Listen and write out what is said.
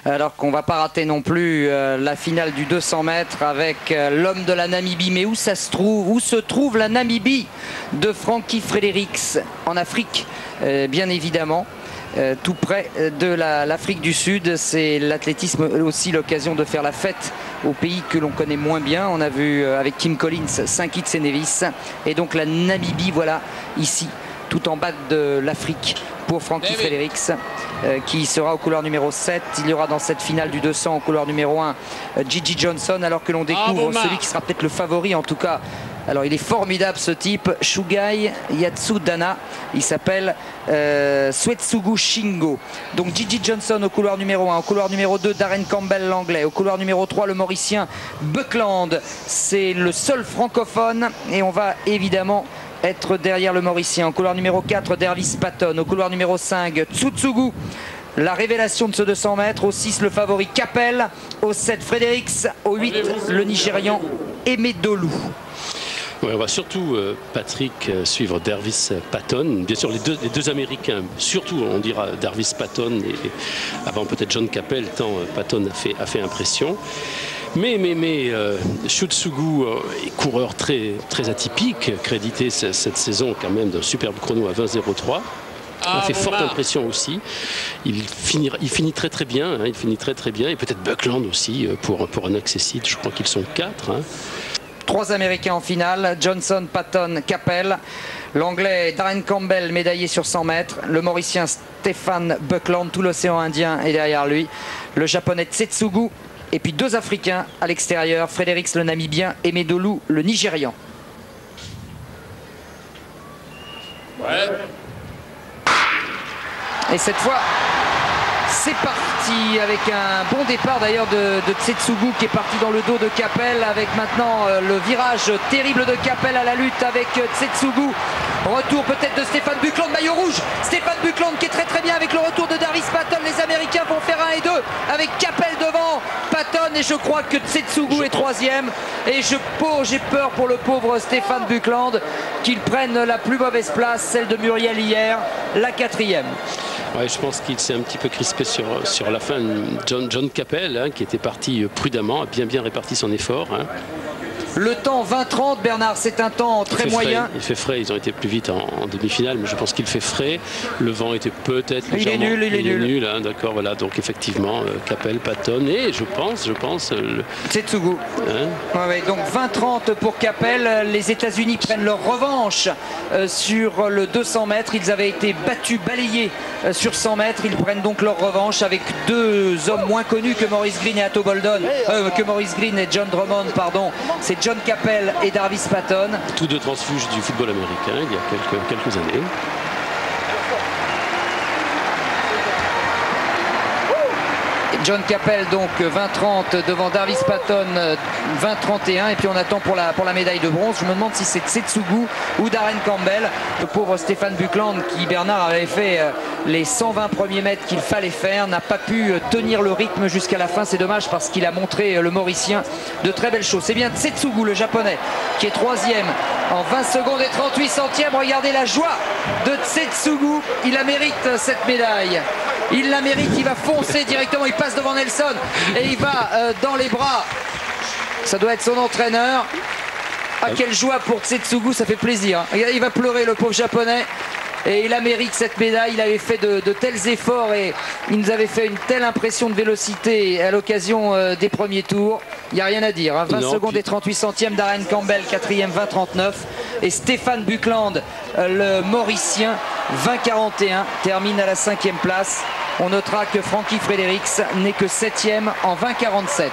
Alors qu'on va pas rater non plus la finale du 200 mètres avec l'homme de la Namibie. Mais où ça se trouve? Où se trouve la Namibie de Frankie Fredericks? En Afrique, bien évidemment. Tout près de l'Afrique du Sud. C'est l'athlétisme aussi l'occasion de faire la fête au pays que l'on connaît moins bien. On a vu avec Kim Collins, Saint-Kitts-et-Nevis. Et donc la Namibie, voilà, ici, tout en bas de l'Afrique pour Frankie Fredericks, qui sera au couloir numéro 7. Il y aura dans cette finale du 200 au couloir numéro 1 Gigi Johnson, alors que l'on découvre celui qui sera peut-être le favori en tout cas. Alors il est formidable ce type, Shugai Yatsudana, il s'appelle Swetsugu Shingo. Donc Gigi Johnson au couloir numéro 1, au couloir numéro 2 Darren Campbell l'anglais, au couloir numéro 3 le mauricien Buckland, c'est le seul francophone et on va évidemment être derrière le mauricien. Au couloir numéro 4 Dervis Patton, au couloir numéro 5 Tsutsugu. La révélation de ce 200 mètres, au 6 le favori Capel, au 7 Fredericks, au 8 le Nigérian Emedolu. Ouais, on va surtout, Patrick, suivre Dervis Patton. Bien sûr, les deux Américains, surtout, on dira Dervis Patton et avant peut-être John Capel, tant Patton a fait impression. Mais Tsutsugu est coureur très atypique, crédité cette saison quand même d'un superbe chrono à 20,03. Il fait forte impression aussi. Il finit très bien. Hein, il finit très bien. Et peut-être Buckland aussi pour un accessible. Je crois qu'ils sont 4. Hein. 3 Américains en finale, Johnson, Patton, Capel. L'Anglais Darren Campbell, médaillé sur 100 mètres. Le Mauricien Stéphane Buckland, tout l'océan Indien est derrière lui. Le Japonais Tsutsugu. Et puis 2 Africains à l'extérieur, Fredericks le Namibien et Emedolu le Nigérian. Ouais. Et cette fois, c'est parti avec un bon départ d'ailleurs de Tsutsugu qui est parti dans le dos de Capel avec maintenant le virage terrible de Capel à la lutte avec Tsutsugu. Retour peut-être de Stéphane Buckland, maillot rouge. Stéphane Buckland qui est très bien avec le retour de Dervis Patton. Les Américains vont faire 1 et 2 avec Capel devant Patton et je crois que Tsutsugu est 3e. Et j'ai peur pour le pauvre Stéphane Buckland qu'il prenne la plus mauvaise place, celle de Muriel hier, la 4e. Ouais, je pense qu'il s'est un petit peu crispé sur la fin. John Capel, hein, qui était parti prudemment, a bien réparti son effort. Hein. Le temps 20-30, Bernard, c'est un temps très moyen. Il fait frais, ils ont été plus vite en demi-finale, mais je pense qu'il fait frais. Le vent était peut-être légèrement... Il est nul. Hein, d'accord, voilà, donc effectivement, Capel, Patton et je pense... Tsutsugu. Hein ouais, donc 20-30 pour Capel. Les États-Unis prennent leur revanche sur le 200 mètres. Ils avaient été battus, balayés sur 100 mètres. Ils prennent donc leur revanche avec 2 hommes moins connus que Maurice Greene et Atto Boldon. Que Maurice Greene et John Drummond, pardon. C'est John Capel et Dervis Patton. Tous 2 transfuges du football américain il y a quelques années. John Capel donc 20-30 devant Dervis Patton 20-31 et puis on attend pour la médaille de bronze. Je me demande si c'est Tsutsugu ou Darren Campbell. Le pauvre Stéphane Buckland qui, Bernard, avait fait les 120 premiers mètres qu'il fallait faire, n'a pas pu tenir le rythme jusqu'à la fin. C'est dommage parce qu'il a montré, le Mauricien, de très belles choses. C'est bien Tsutsugu, le Japonais, qui est 3e en 20 secondes et 38 centièmes. Regardez la joie de Tsutsugu. Il la mérite cette médaille. Il la mérite, il va foncer directement, il passe devant Nelson et il va dans les bras. Ça doit être son entraîneur. Ah, quelle joie pour Tsutsugu, ça fait plaisir. Il va pleurer, le pauvre Japonais. Et il la mérite cette médaille. Il avait fait de tels efforts et il nous avait fait une telle impression de vélocité à l'occasion des premiers tours. Il n'y a rien à dire. Hein. 20 secondes et 38 centièmes. Darren Campbell, 4e, 20-39. Et Stéphane Buckland, le Mauricien, 20-41, termine à la 5e place. On notera que Frankie Fredericks n'est que 7e en 20-47.